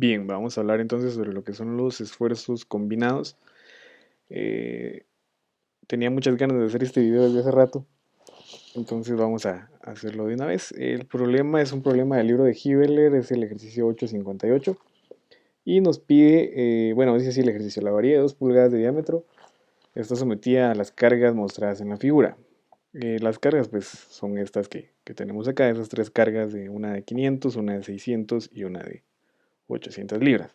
Bien, vamos a hablar entonces sobre lo que son los esfuerzos combinados. Eh, Tenía muchas ganas de hacer este video desde hace rato, entonces vamos a hacerlo de una vez. El problema es un problema del libro de Hibeler, es el ejercicio 858 y nos pide, bueno, dice así el ejercicio: la varilla de 2 pulgadas de diámetro está sometida a las cargas mostradas en la figura. Las cargas pues son estas que tenemos acá, esas tres cargas, de una de 500, una de 600 y una de 800 libras.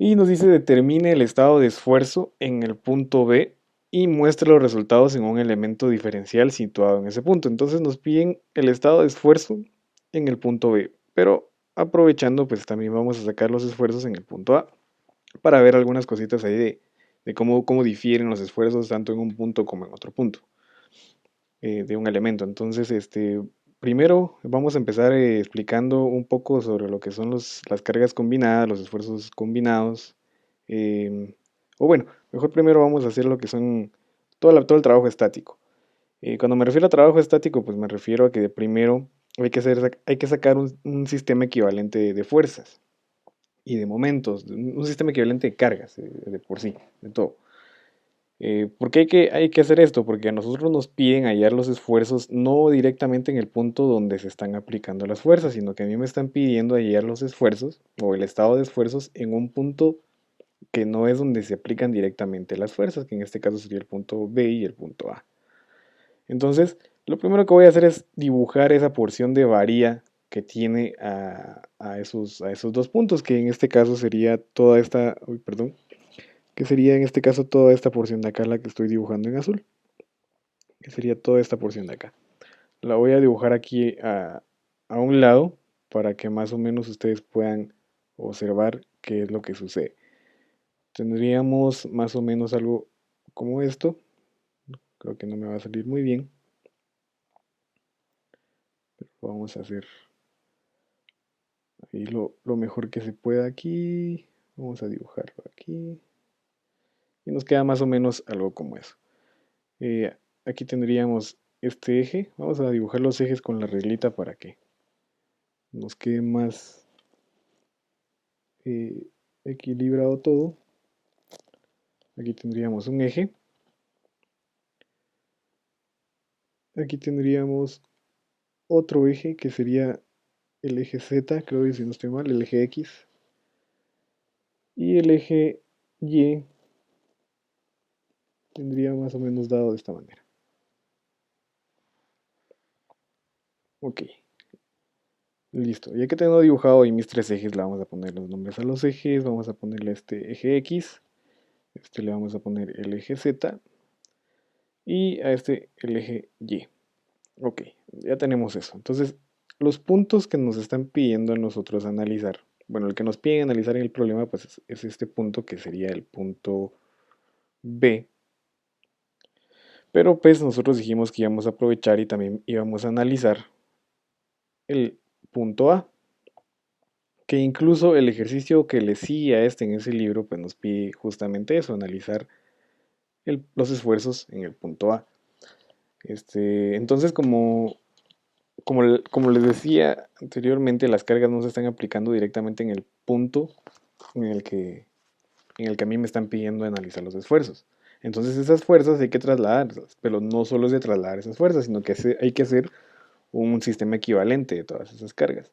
Y nos dice: determine el estado de esfuerzo en el punto B y muestre los resultados en un elemento diferencial situado en ese punto. Entonces nos piden el estado de esfuerzo en el punto B, pero aprovechando pues también vamos a sacar los esfuerzos en el punto A para ver algunas cositas ahí de cómo difieren los esfuerzos tanto en un punto como en otro punto de un elemento. Entonces, primero vamos a empezar explicando un poco sobre lo que son las cargas combinadas, los esfuerzos combinados. O bueno, mejor primero vamos a hacer lo que son todo el trabajo estático. Cuando me refiero a trabajo estático, pues me refiero a que de primero hay que sacar un sistema equivalente de fuerzas y de momentos, un sistema equivalente de cargas, de por sí, de todo. ¿Por qué hay que hacer esto? Porque a nosotros nos piden hallar los esfuerzos no directamente en el punto donde se están aplicando las fuerzas, sino que a mí me están pidiendo hallar los esfuerzos o el estado de esfuerzos en un punto que no es donde se aplican directamente las fuerzas, que en este caso sería el punto B y el punto A. Entonces, lo primero que voy a hacer es dibujar esa porción de varilla que tiene a esos dos puntos, que en este caso sería toda esta, uy, perdón, que sería en este caso toda esta porción de acá, la que estoy dibujando en azul, que sería toda esta porción de acá. La voy a dibujar aquí a un lado para que más o menos ustedes puedan observar qué es lo que sucede. Tendríamos más o menos algo como esto. Creo que no me va a salir muy bien, pero vamos a hacer ahí lo mejor que se pueda aquí. Vamos a dibujarlo aquí. Y nos queda más o menos algo como eso. Aquí tendríamos este eje. Vamos a dibujar los ejes con la reglita para que nos quede más eh, equilibrado todo. Aquí tendríamos un eje. Aquí tendríamos otro eje que sería el eje Z, creo que si no estoy mal, el eje X. Y el eje Y tendría más o menos dado de esta manera. Ok, listo. Ya que tengo dibujado ahí mis tres ejes, le vamos a poner los nombres a los ejes. Vamos a ponerle este eje X. Este le vamos a poner el eje Z. Y a este el eje Y. Ok, ya tenemos eso. Entonces, los puntos que nos están pidiendo a nosotros analizar, bueno, el que nos piden analizar en el problema, pues es este punto que sería el punto B. Pero pues nosotros dijimos que íbamos a aprovechar y también íbamos a analizar el punto A, que incluso el ejercicio que le sigue a este en ese libro, pues nos pide justamente eso, analizar los esfuerzos en el punto A. Entonces, como les decía anteriormente, las cargas no se están aplicando directamente en el punto en el que, en el que a mí me están pidiendo analizar los esfuerzos. Entonces esas fuerzas hay que trasladarlas, pero no solo es de trasladar esas fuerzas, sino que hay que hacer un sistema equivalente de todas esas cargas.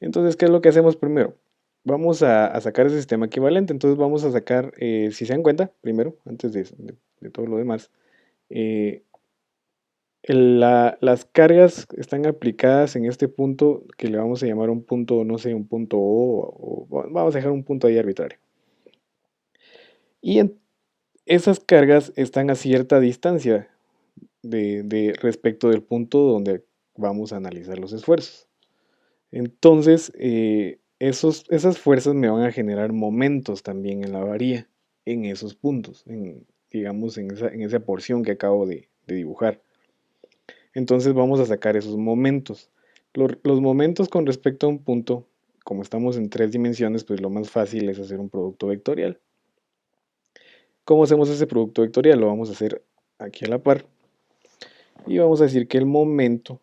Entonces, ¿qué es lo que hacemos primero? Vamos a sacar ese sistema equivalente. Entonces vamos a sacar, si se dan cuenta, primero, antes de todo lo demás, eh, las cargas están aplicadas en este punto que le vamos a llamar un punto, no sé, un punto O vamos a dejar un punto ahí arbitrario. Y esas cargas están a cierta distancia respecto del punto donde vamos a analizar los esfuerzos. Entonces, esas fuerzas me van a generar momentos también en la varilla, en esos puntos, digamos, en esa porción que acabo de dibujar. Entonces vamos a sacar esos momentos. Los momentos con respecto a un punto, como estamos en tres dimensiones, pues lo más fácil es hacer un producto vectorial. ¿Cómo hacemos ese producto vectorial? Lo vamos a hacer aquí a la par. Y vamos a decir que el momento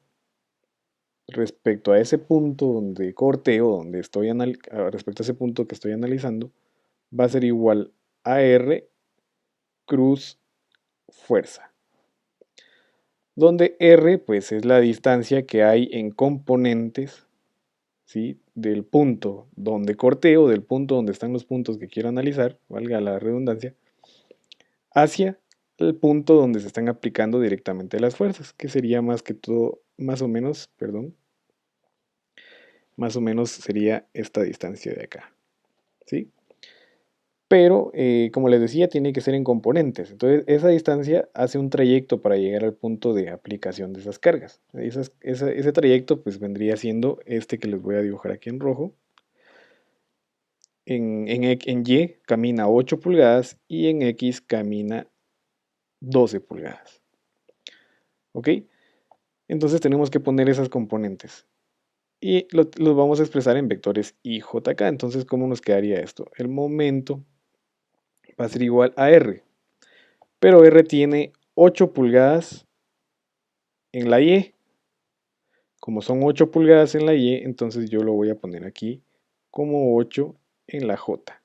respecto a ese punto donde corte o donde respecto a ese punto que estoy analizando, va a ser igual a R cruz fuerza, donde R pues es la distancia que hay en componentes, ¿sí? Del punto donde corté o del punto donde están los puntos que quiero analizar, valga la redundancia, hacia el punto donde se están aplicando directamente las fuerzas, que sería más que todo, más o menos, perdón, más o menos sería esta distancia de acá, ¿sí? Pero, como les decía, tiene que ser en componentes. Entonces, esa distancia hace un trayecto para llegar al punto de aplicación de esas cargas. Ese trayecto, pues, vendría siendo este que les voy a dibujar aquí en rojo. En Y camina 8 pulgadas y en X camina 12 pulgadas. ¿Ok? Entonces tenemos que poner esas componentes. Y los vamos a expresar en vectores I, J, K. Entonces, ¿cómo nos quedaría esto? El momento va a ser igual a R. Pero R tiene 8 pulgadas en la Y. Como son 8 pulgadas en la Y, entonces yo lo voy a poner aquí como 8 en la J.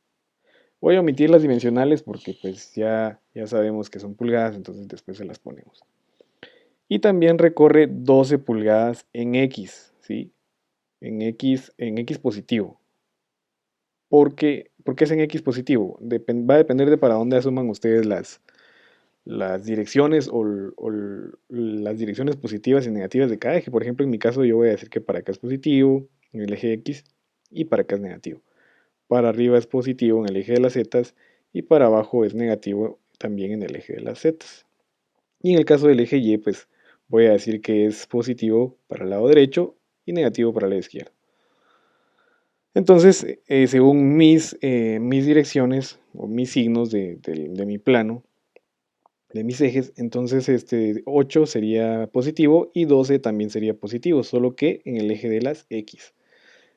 Voy a omitir las dimensionales porque pues ya sabemos que son pulgadas, entonces después se las ponemos. Y también recorre 12 pulgadas en X, ¿sí? En X positivo. ¿Por qué es en X positivo? Va a depender de para dónde asuman ustedes las direcciones o las direcciones positivas y negativas de cada eje. Por ejemplo, en mi caso yo voy a decir que para acá es positivo en el eje X y para acá es negativo. Para arriba es positivo en el eje de las Z y para abajo es negativo también en el eje de las Z. Y en el caso del eje Y, pues voy a decir que es positivo para el lado derecho y negativo para el lado izquierdo. Entonces, según mis direcciones o mis signos de mi plano, de mis ejes, entonces 8 sería positivo y 12 también sería positivo, solo que en el eje de las X.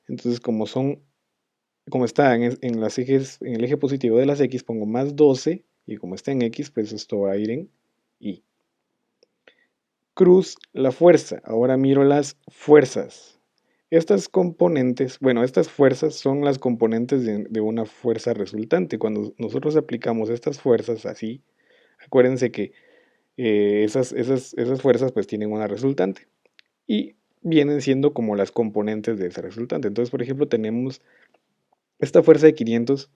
Entonces, como está en las ejes, en el eje positivo de las X, pongo más 12 y como está en X, pues esto va a ir en Y. Cruz la fuerza. Ahora miro las fuerzas. Estas componentes, bueno, estas fuerzas son las componentes de una fuerza resultante. Cuando nosotros aplicamos estas fuerzas así, acuérdense que esas fuerzas pues tienen una resultante y vienen siendo como las componentes de esa resultante. Entonces, por ejemplo, tenemos esta fuerza de 500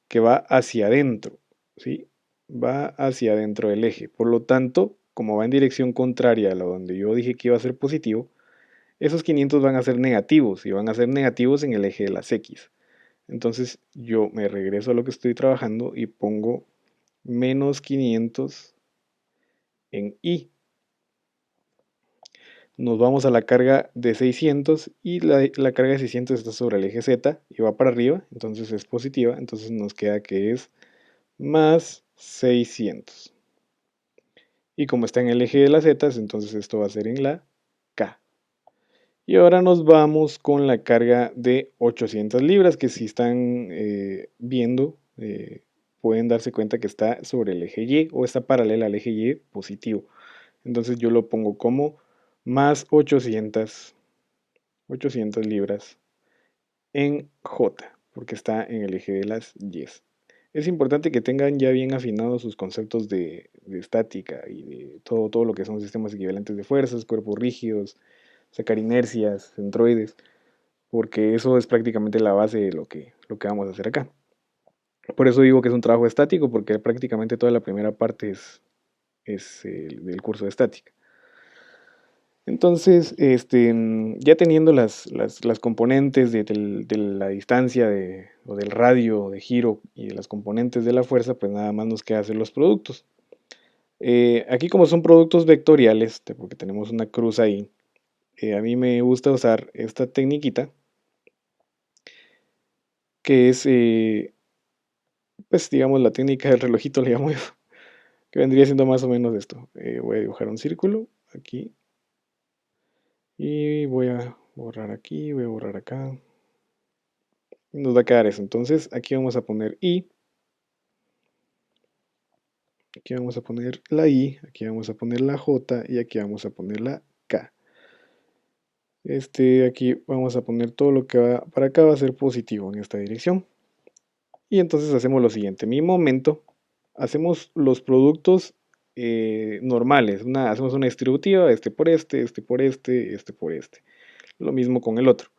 que va hacia adentro, ¿sí? Va hacia adentro del eje. Por lo tanto, como va en dirección contraria a la donde yo dije que iba a ser positivo, esos 500 van a ser negativos y van a ser negativos en el eje de las X. Entonces yo me regreso a lo que estoy trabajando y pongo menos 500 en Y. Nos vamos a la carga de 600 y la carga de 600 está sobre el eje Z y va para arriba, entonces es positiva, entonces nos queda que es más 600. Y como está en el eje de las Z, entonces esto va a ser en la K. Y ahora nos vamos con la carga de 800 libras, que si están viendo, pueden darse cuenta que está sobre el eje Y o está paralela al eje Y positivo. Entonces yo lo pongo como más 800 libras en J, porque está en el eje de las Y. Es importante que tengan ya bien afinados sus conceptos de estática y de todo lo que son sistemas equivalentes de fuerzas, cuerpos rígidos, sacar inercias, centroides, porque eso es prácticamente la base de lo que vamos a hacer acá. Por eso digo que es un trabajo estático, porque prácticamente toda la primera parte es el del curso de estática. Entonces, ya teniendo las componentes de la distancia o del radio de giro y de las componentes de la fuerza, pues nada más nos queda hacer los productos. Aquí como son productos vectoriales, porque tenemos una cruz ahí, a mí me gusta usar esta tecniquita, que es, pues digamos, la técnica del relojito, le llamo yo, que vendría siendo más o menos esto. Voy a dibujar un círculo aquí y voy a borrar aquí, voy a borrar acá. Nos va a quedar eso. Entonces aquí vamos a poner I, aquí vamos a poner la I, aquí vamos a poner la J y aquí vamos a poner la K. Aquí vamos a poner todo lo que va para acá, va a ser positivo en esta dirección. Y entonces hacemos lo siguiente, mi momento, hacemos los productos normales, hacemos una distributiva, este por este, este por este, este por este. Lo mismo con el otro.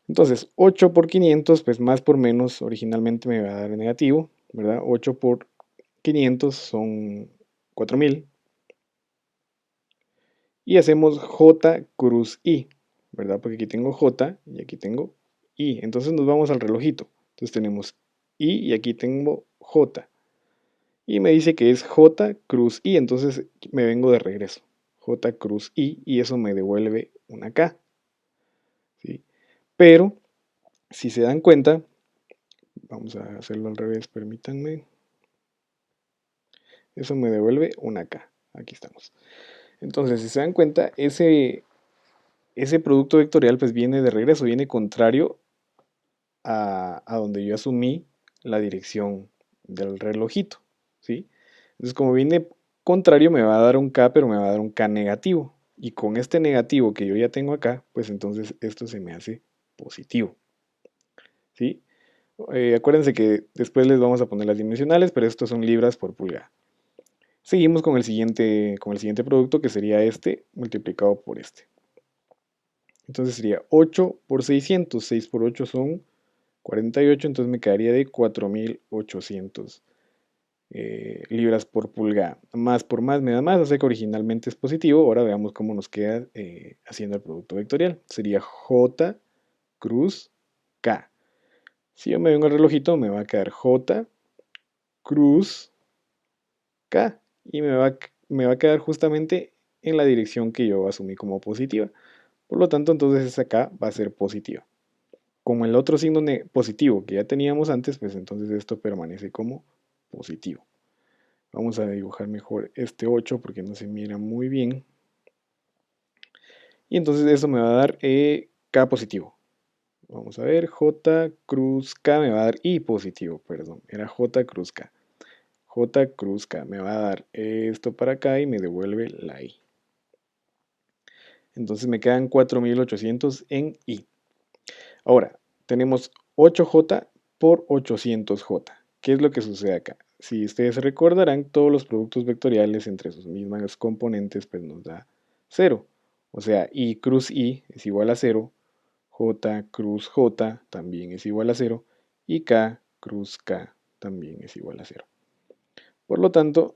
Entonces, 8 por 500, pues más por menos, originalmente me va a dar negativo, ¿verdad? 8 por 500 son 4000. Y hacemos J cruz I, ¿verdad? Porque aquí tengo J y aquí tengo I. Entonces nos vamos al relojito. Entonces tenemos I y aquí tengo J. Y me dice que es J cruz I, entonces me vengo de regreso. J cruz I y eso me devuelve una K, ¿sí? Pero, si se dan cuenta, vamos a hacerlo al revés, permítanme. Eso me devuelve una K. Aquí estamos. Entonces, si se dan cuenta, ese producto vectorial pues viene de regreso, viene contrario a donde yo asumí la dirección del relojito, ¿sí? Entonces, como viene contrario, me va a dar un K, pero me va a dar un K negativo. Y con este negativo que yo ya tengo acá, pues entonces esto se me hace positivo, ¿sí? Acuérdense que después les vamos a poner las dimensionales, pero estos son libras por pulgada. Seguimos con el siguiente producto que sería este multiplicado por este. Entonces sería 8 por 600. 6 por 8 son 48, entonces me quedaría de 4800 libras por pulgada. Más por más me da más, o sea que originalmente es positivo. Ahora veamos cómo nos queda haciendo el producto vectorial. Sería J cruz K. Si yo me vengo al relojito, me va a quedar J cruz K. Y me va a quedar justamente en la dirección que yo asumí como positiva. Por lo tanto, entonces esa K va a ser positiva. Como el otro signo positivo que ya teníamos antes, pues entonces esto permanece como positivo. Vamos a dibujar mejor este 8 porque no se mira muy bien. Y entonces eso me va a dar K positivo. Vamos a ver, J cruz K me va a dar I positivo, perdón, era J cruz K. J cruz K me va a dar esto para acá y me devuelve la I. Entonces me quedan 4800 en I. Ahora, tenemos 8J por 800J. ¿Qué es lo que sucede acá? Si ustedes se recordarán, todos los productos vectoriales entre sus mismas componentes pues nos da 0. O sea, I cruz I es igual a 0, J cruz J también es igual a 0 y K cruz K también es igual a 0. Por lo tanto,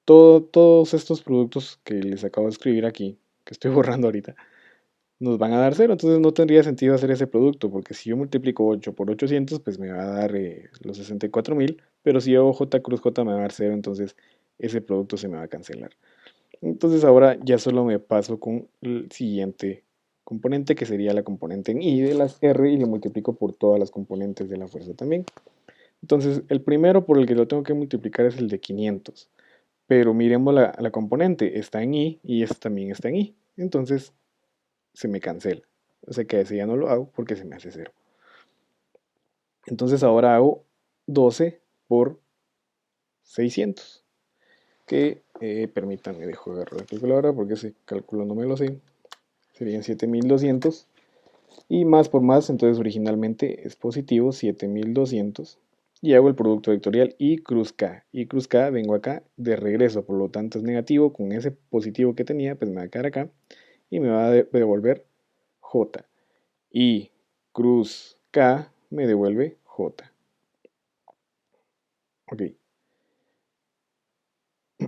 todos estos productos que les acabo de escribir aquí, que estoy borrando ahorita, nos van a dar 0, entonces no tendría sentido hacer ese producto, porque si yo multiplico 8 por 800, pues me va a dar los 64.000, pero si yo hago J cruz J me va a dar 0, entonces ese producto se me va a cancelar. Entonces ahora ya solo me paso con el siguiente componente, que sería la componente en I de las R, y lo multiplico por todas las componentes de la fuerza también. Entonces el primero por el que lo tengo que multiplicar es el de 500, pero miremos la componente, está en I y este también está en I. Entonces se me cancela. O sea que ese ya no lo hago porque se me hace 0. Entonces ahora hago 12 por 600. Que permítanme, dejo de agarrar la calculadora porque ese cálculo no me lo sé. Serían 7200. Y más por más, entonces originalmente es positivo 7200. Y hago el producto vectorial I cruz K. I cruz K vengo acá de regreso, por lo tanto es negativo. Con ese positivo que tenía, pues me va a quedar acá. Y me va a devolver J. Y cruz K me devuelve J. Ok,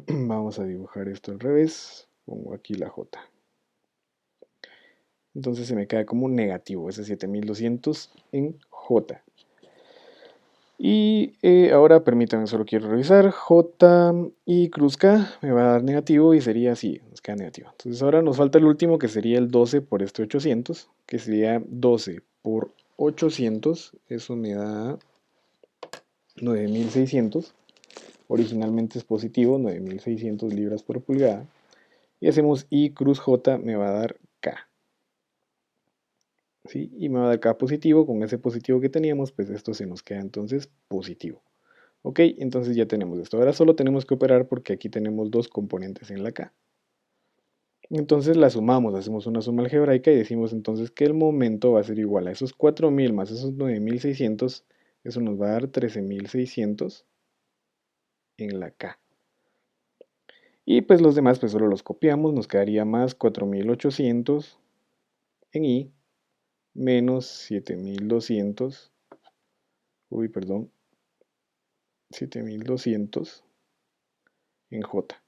vamos a dibujar esto al revés. Pongo aquí la J. Entonces se me queda como negativo ese 7200 en J. Y ahora permítanme, solo quiero revisar. J y cruz K me va a dar negativo y sería así, nos queda negativo. Entonces ahora nos falta el último que sería el 12 por este 800, que sería 12 por 800. Eso me da 9600. Originalmente es positivo, 9600 libras por pulgada. Y hacemos I cruz J me va a dar K. ¿Sí? Y me va a dar K positivo. Con ese positivo que teníamos, pues esto se nos queda entonces positivo. Ok, entonces ya tenemos esto. Ahora solo tenemos que operar porque aquí tenemos dos componentes en la K. Entonces la sumamos, hacemos una suma algebraica y decimos entonces que el momento va a ser igual a esos 4.000 más esos 9.600. Eso nos va a dar 13.600 en la K. Y pues los demás pues solo los copiamos, nos quedaría más 4.800 en I menos 7.200, uy, perdón, 7.200 en J.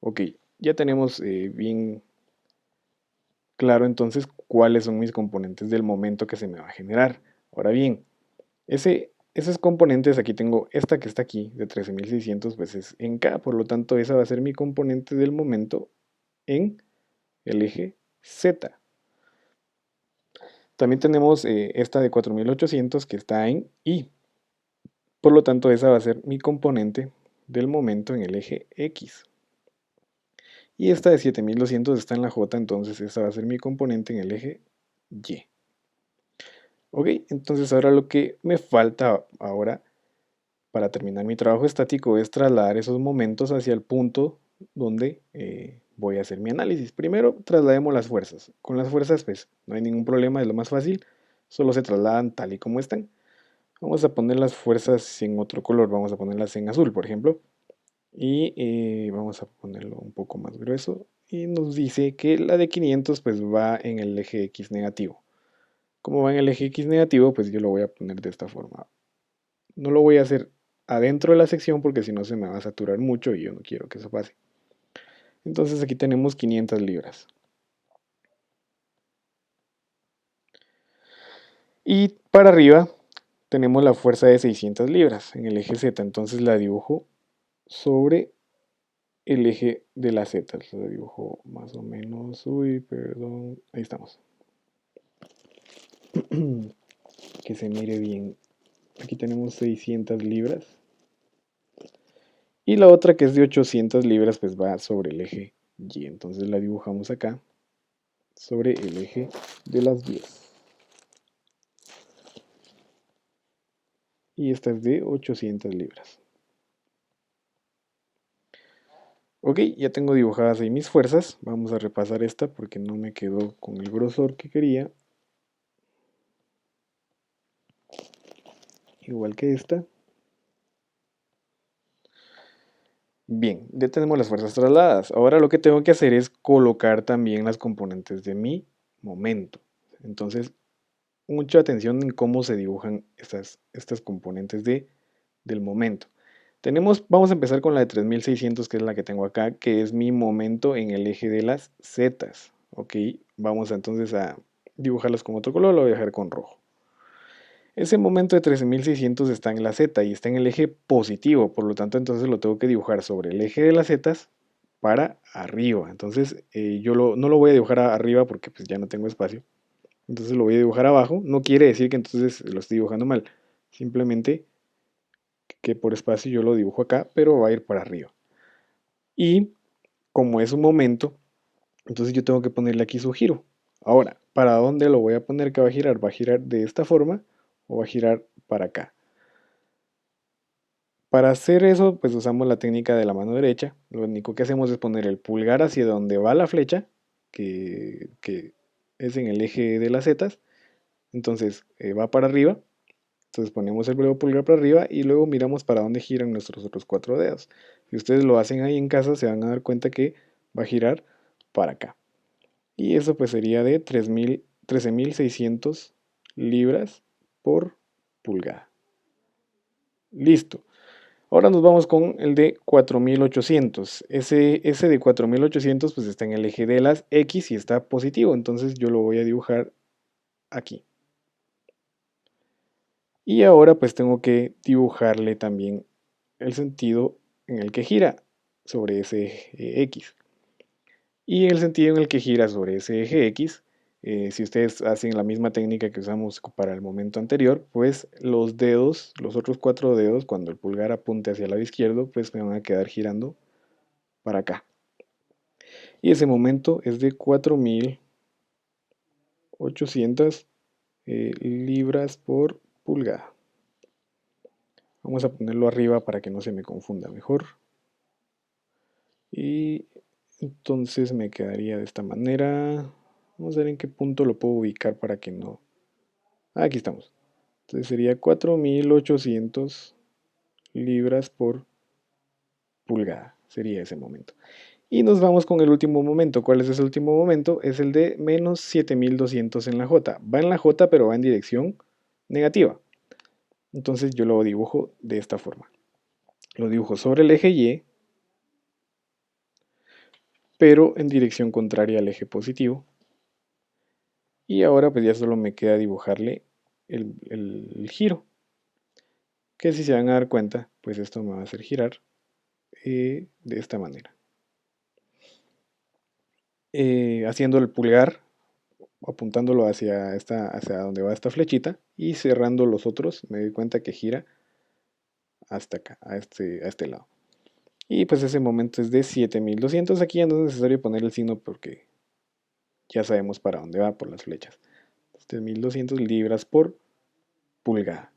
Ok, ya tenemos bien claro entonces cuáles son mis componentes del momento que se me va a generar. Ahora bien, esos componentes, aquí tengo esta que está aquí de 13.600, pues es en K, por lo tanto esa va a ser mi componente del momento en el eje Z. También tenemos esta de 4.800 que está en Y, por lo tanto esa va a ser mi componente del momento en el eje X. Y esta de 7.200 está en la J, entonces esa va a ser mi componente en el eje Y. Ok, entonces ahora lo que me falta ahora para terminar mi trabajo estático es trasladar esos momentos hacia el punto donde voy a hacer mi análisis. Primero traslademos las fuerzas. Con las fuerzas pues no hay ningún problema, es lo más fácil, solo se trasladan tal y como están. Vamos a poner las fuerzas en otro color, vamos a ponerlas en azul, por ejemplo, y vamos a ponerlo un poco más grueso y nos dice que la de 500 pues va en el eje X negativo. Como va en el eje X negativo, pues yo lo voy a poner de esta forma. No lo voy a hacer adentro de la sección porque si no se me va a saturar mucho y yo no quiero que eso pase. Entonces aquí tenemos 500 libras. Y para arriba tenemos la fuerza de 600 libras en el eje Z. Entonces la dibujo sobre el eje de la Z. Lo dibujo más o menos. Uy, perdón. Ahí estamos. Que se mire bien. Aquí tenemos 600 libras. Y la otra que es de 800 libras pues va sobre el eje Y. Entonces la dibujamos acá sobre el eje de las 10. Y esta es de 800 libras. Ok, ya tengo dibujadas ahí mis fuerzas. Vamos a repasar esta porque no me quedó con el grosor que quería. Igual que esta. Bien, ya tenemos las fuerzas trasladadas. Ahora lo que tengo que hacer es colocar también las componentes de mi momento. Entonces, mucha atención en cómo se dibujan estas componentes del momento. Vamos a empezar con la de 3600, que es la que tengo acá, que es mi momento en el eje de las zetas. Ok, vamos entonces a dibujarlas con otro color, lo voy a dejar con rojo. Ese momento de 13.600 está en la Z y está en el eje positivo, por lo tanto entonces lo tengo que dibujar sobre el eje de las zetas para arriba. Entonces no lo voy a dibujar arriba porque pues ya no tengo espacio. Entonces lo voy a dibujar abajo. No quiere decir que entonces lo estoy dibujando mal. Simplemente que por espacio yo lo dibujo acá, pero va a ir para arriba. Y como es un momento, entonces yo tengo que ponerle aquí su giro. Ahora, ¿para dónde lo voy a poner que va a girar? ¿Va a girar de esta forma o va a girar para acá? Para hacer eso, pues usamos la técnica de la mano derecha. Lo único que hacemos es poner el pulgar hacia donde va la flecha, que es en el eje de las zetas. Entonces va para arriba. Entonces ponemos el dedo pulgar para arriba y luego miramos para dónde giran nuestros otros cuatro dedos. Si ustedes lo hacen ahí en casa, se van a dar cuenta que va a girar para acá. Y eso pues sería de 13.600 libras por pulgada. Listo. Ahora nos vamos con el de 4.800. Ese de 4.800 pues está en el eje de las X y está positivo. Entonces yo lo voy a dibujar aquí. Y ahora pues tengo que dibujarle también el sentido en el que gira sobre ese eje X. Y en el sentido en el que gira sobre ese eje X, si ustedes hacen la misma técnica que usamos para el momento anterior, pues los dedos, los otros cuatro dedos, cuando el pulgar apunte hacia el lado izquierdo, pues me van a quedar girando para acá. Y ese momento es de 4.800 libras por pulgada. Vamos a ponerlo arriba para que no se me confunda mejor. Y Entonces me quedaría de esta manera. Vamos a ver en qué punto lo puedo ubicar para que no... Aquí estamos. Entonces sería 4800 libras por pulgada. Sería ese momento. Y nos vamos con el último momento. ¿Cuál es ese último momento? Es el de menos 7200 en la J. Va en la J, pero va en dirección negativa. Entonces yo lo dibujo de esta forma. Lo dibujo sobre el eje Y, pero en dirección contraria al eje positivo. Y ahora pues ya solo me queda dibujarle el giro. Que si se van a dar cuenta, pues esto me va a hacer girar de esta manera. Haciendo el pulgar, apuntándolo hacia donde va esta flechita y cerrando los otros, me doy cuenta que gira hasta acá, a este lado. Y pues ese momento es de 7200. Aquí ya no es necesario poner el signo porque ya sabemos para dónde va por las flechas. 7200 libras por pulgada.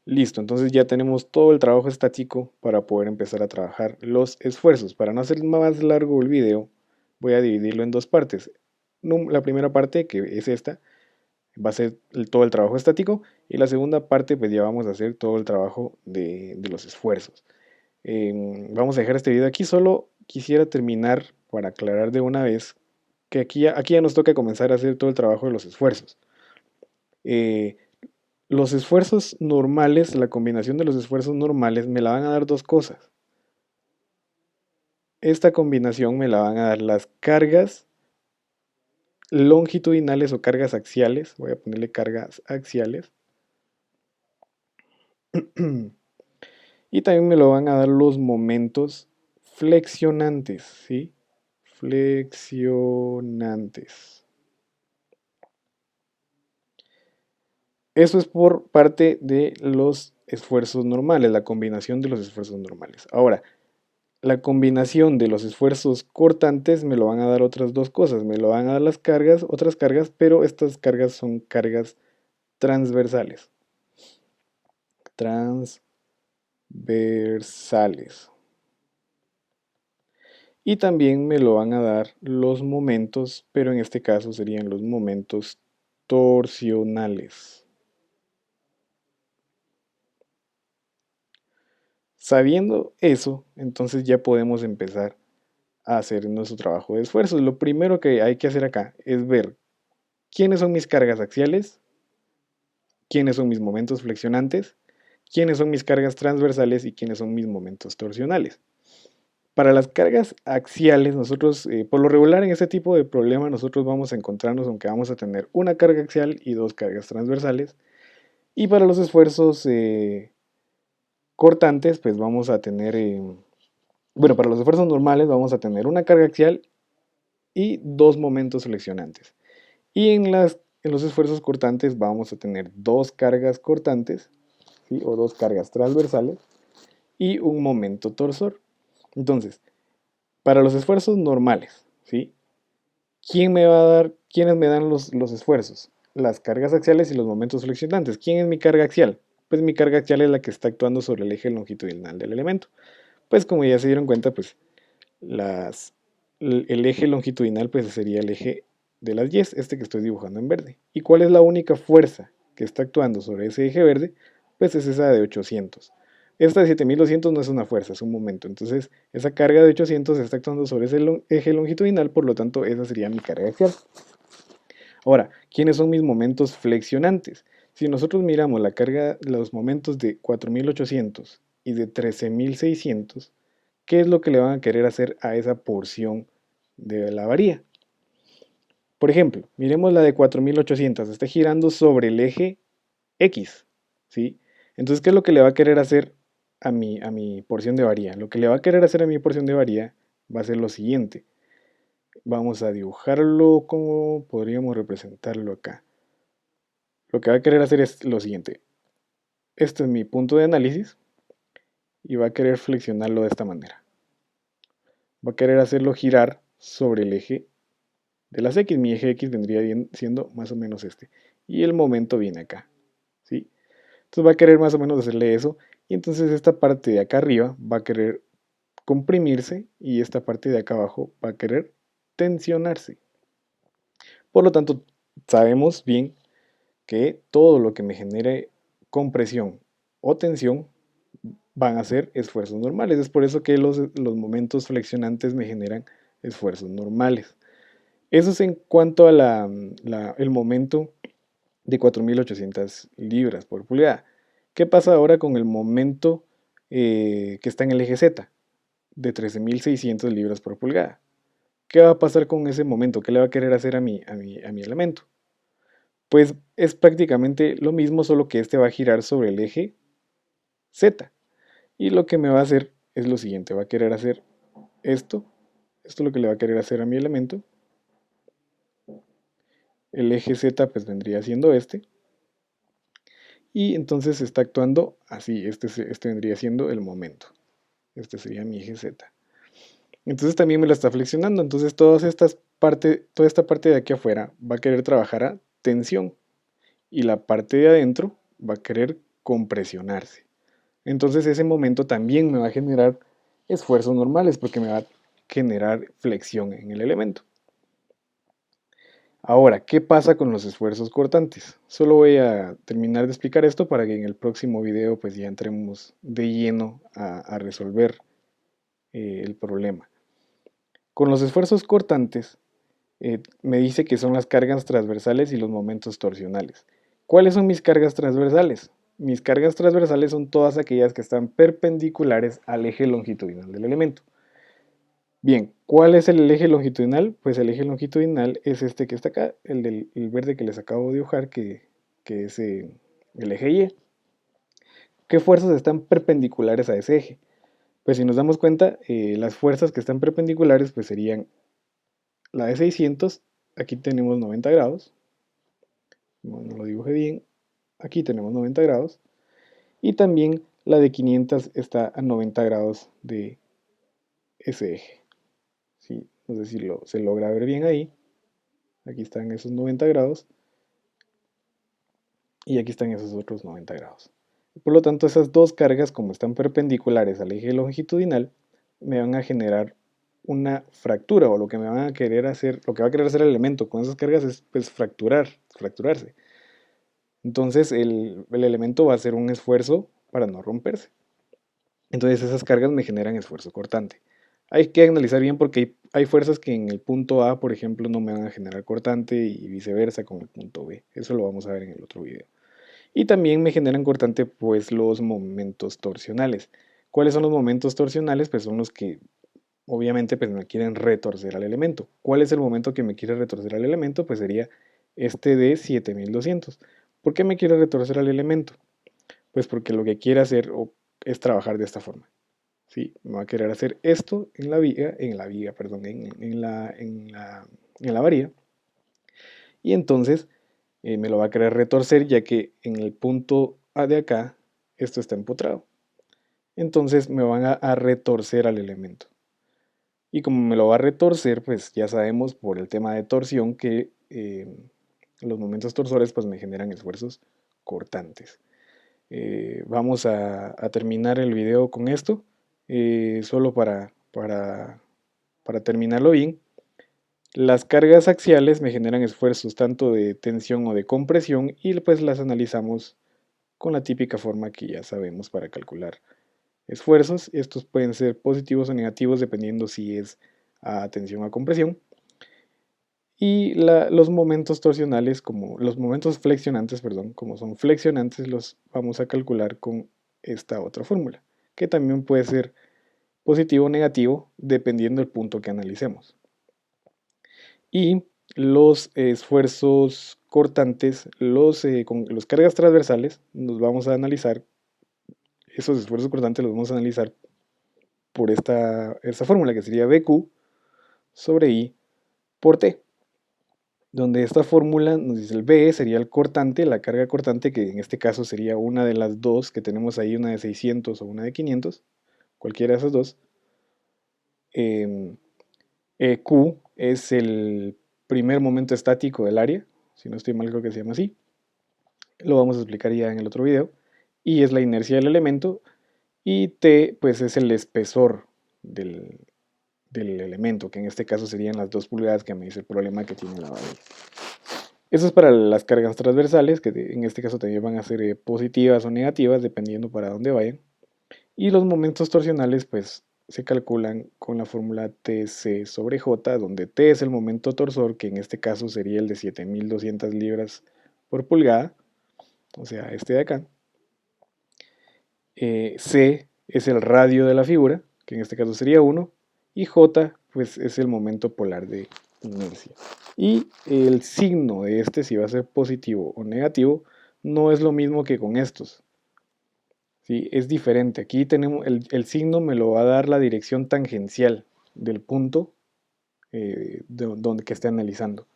Listo, entonces ya tenemos todo el trabajo estático para poder empezar a trabajar los esfuerzos. Para no hacer más largo el video, voy a dividirlo en dos partes. La primera parte, que es esta, va a ser todo el trabajo estático, y la segunda parte pues ya vamos a hacer todo el trabajo de los esfuerzos. Vamos a dejar este video aquí. Solo quisiera terminar para aclarar de una vez que aquí ya nos toca comenzar a hacer todo el trabajo de los esfuerzos. Eh, los esfuerzos normales, la combinación de los esfuerzos normales me la van a dar dos cosas. Esta combinación me la van a dar las cargas longitudinales o cargas axiales. Voy a ponerle cargas axiales. Y también me lo van a dar los momentos flexionantes, ¿sí? Flexionantes. Eso es por parte de los esfuerzos normales, la combinación de los esfuerzos normales. Ahora, la combinación de los esfuerzos cortantes me lo van a dar otras dos cosas. Me lo van a dar las cargas, otras cargas, pero estas cargas son cargas transversales. Transversales. Y también me lo van a dar los momentos, pero en este caso serían los momentos torsionales. Sabiendo eso, entonces ya podemos empezar a hacer nuestro trabajo de esfuerzo. Lo primero que hay que hacer acá es ver quiénes son mis cargas axiales, quiénes son mis momentos flexionantes, quiénes son mis cargas transversales y quiénes son mis momentos torsionales. Para las cargas axiales, nosotros, por lo regular en este tipo de problema, nosotros vamos a encontrarnos, aunque vamos a tener una carga axial y dos cargas transversales. Y para los esfuerzos cortantes, pues vamos a tener, bueno, para los esfuerzos normales vamos a tener una carga axial y dos momentos flexionantes. Y en los esfuerzos cortantes vamos a tener dos cargas cortantes, ¿sí? O dos cargas transversales y un momento torsor. Entonces, para los esfuerzos normales, ¿sí? ¿Quiénes me dan los esfuerzos? Las cargas axiales y los momentos flexionantes. ¿Quién es mi carga axial? Pues mi carga axial es la que está actuando sobre el eje longitudinal del elemento. Pues como ya se dieron cuenta, pues las, el eje longitudinal pues sería el eje de las Y, este que estoy dibujando en verde. ¿Y cuál es la única fuerza que está actuando sobre ese eje verde? Pues es esa de 800. Esta de 7200 no es una fuerza, es un momento. Entonces, esa carga de 800 está actuando sobre ese eje longitudinal, por lo tanto, esa sería mi carga axial. Ahora, ¿quiénes son mis momentos flexionantes? Si nosotros miramos la carga, los momentos de 4800 y de 13600, ¿qué es lo que le van a querer hacer a esa porción de la varilla? Por ejemplo, miremos la de 4800, está girando sobre el eje X, ¿sí? Entonces, ¿qué es lo que le va a querer hacer a mi porción de varilla? Lo que le va a querer hacer a mi porción de varilla va a ser lo siguiente. Vamos a dibujarlo como podríamos representarlo acá. Lo que va a querer hacer es lo siguiente. Este es mi punto de análisis y va a querer flexionarlo de esta manera. Va a querer hacerlo girar sobre el eje de las X. Mi eje X vendría siendo más o menos este. Y el momento viene acá, ¿sí? Entonces va a querer más o menos hacerle eso. Y entonces esta parte de acá arriba va a querer comprimirse y esta parte de acá abajo va a querer tensionarse. Por lo tanto, sabemos bien que todo lo que me genere compresión o tensión van a ser esfuerzos normales. Es por eso que los momentos flexionantes me generan esfuerzos normales. Eso es en cuanto a el momento de 4.800 libras por pulgada. ¿Qué pasa ahora con el momento que está en el eje Z de 13.600 libras por pulgada? ¿Qué va a pasar con ese momento? ¿Qué le va a querer hacer a mi elemento? Pues es prácticamente lo mismo, solo que este va a girar sobre el eje Z. Y lo que me va a hacer es lo siguiente, va a querer hacer esto. Esto es lo que le va a querer hacer a mi elemento. El eje Z pues vendría siendo este. Y entonces está actuando así. Este vendría siendo el momento. Este sería mi eje Z. Entonces también me la está flexionando. Entonces toda esta parte de aquí afuera va a querer trabajar a tensión. Y la parte de adentro va a querer compresionarse. Entonces ese momento también me va a generar esfuerzos normales porque me va a generar flexión en el elemento. Ahora, ¿qué pasa con los esfuerzos cortantes? Solo voy a terminar de explicar esto para que en el próximo video pues ya entremos de lleno a resolver el problema. Con los esfuerzos cortantes me dice que son las cargas transversales y los momentos torsionales. ¿Cuáles son mis cargas transversales? Mis cargas transversales son todas aquellas que están perpendiculares al eje longitudinal del elemento. Bien, ¿cuál es el eje longitudinal? Pues el eje longitudinal es este que está acá, el verde que les acabo de dibujar, que es el eje Y. ¿Qué fuerzas están perpendiculares a ese eje? Pues si nos damos cuenta, las fuerzas que están perpendiculares pues serían la de 600, aquí tenemos 90 grados, no lo dibujé bien, aquí tenemos 90 grados, y también la de 500 está a 90 grados de ese eje. ¿Sí? No sé si se logra ver bien ahí. Aquí están esos 90 grados y aquí están esos otros 90 grados. Por lo tanto, esas dos cargas, como están perpendiculares al eje longitudinal, me van a generar una fractura, o lo que me van a querer hacer, lo que va a querer hacer el elemento con esas cargas es pues fracturarse. Entonces el elemento va a hacer un esfuerzo para no romperse. Entonces esas cargas me generan esfuerzo cortante. Hay que analizar bien porque hay fuerzas que en el punto A, por ejemplo, no me van a generar cortante y viceversa con el punto B. Eso lo vamos a ver en el otro video. Y también me generan cortante pues los momentos torsionales. ¿Cuáles son los momentos torsionales? Pues son los que obviamente pues me quieren retorcer al elemento. ¿Cuál es el momento que me quiere retorcer al elemento? Pues sería este de 7200. ¿Por qué me quiere retorcer al elemento? Pues porque lo que quiere hacer es trabajar de esta forma. ¿Sí? Me va a querer hacer esto perdón, en la varilla. Y entonces me lo va a querer retorcer ya que en el punto A de acá esto está empotrado. Entonces me van a retorcer al elemento. Y como me lo va a retorcer, pues ya sabemos por el tema de torsión que los momentos torsores pues me generan esfuerzos cortantes. Vamos a terminar el video con esto, solo para terminarlo bien. Las cargas axiales me generan esfuerzos tanto de tensión o de compresión y pues las analizamos con la típica forma que ya sabemos para calcular esfuerzos. Estos pueden ser positivos o negativos dependiendo si es a tensión o a compresión. Y los momentos torsionales, como los momentos flexionantes, perdón, como son flexionantes, los vamos a calcular con esta otra fórmula, que también puede ser positivo o negativo dependiendo del punto que analicemos. Y los esfuerzos cortantes, con los cargas transversales, nos vamos a analizar, esos esfuerzos cortantes los vamos a analizar por esta fórmula que sería BQ sobre I por T, donde esta fórmula nos dice el B sería el cortante, la carga cortante, que en este caso sería una de las dos que tenemos ahí, una de 600 o una de 500, cualquiera de esas dos. Q es el primer momento estático del área, si no estoy mal creo que se llama así, lo vamos a explicar ya en el otro video, y es la inercia del elemento, y T pues es el espesor del, del elemento, que en este caso serían las 2 pulgadas que me dice el problema que tiene la batería. Eso es para las cargas transversales, que en este caso también van a ser positivas o negativas, dependiendo para dónde vayan. Y los momentos torsionales, pues se calculan con la fórmula TC sobre J, donde T es el momento torsor, que en este caso sería el de 7200 libras por pulgada, o sea, este de acá. C es el radio de la figura, que en este caso sería 1, y J pues es el momento polar de inercia. Y el signo de este, si va a ser positivo o negativo, no es lo mismo que con estos. ¿Sí? Es diferente. Aquí tenemos el signo me lo va a dar la dirección tangencial del punto donde que esté analizando.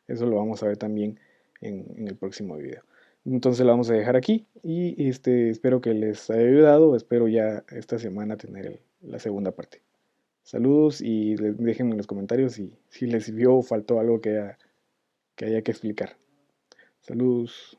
Eso lo vamos a ver también en el próximo video. Entonces lo vamos a dejar aquí y espero que les haya ayudado. Espero ya esta semana tener la segunda parte. Saludos y déjenme en los comentarios si les vio o faltó algo que haya que explicar. Saludos.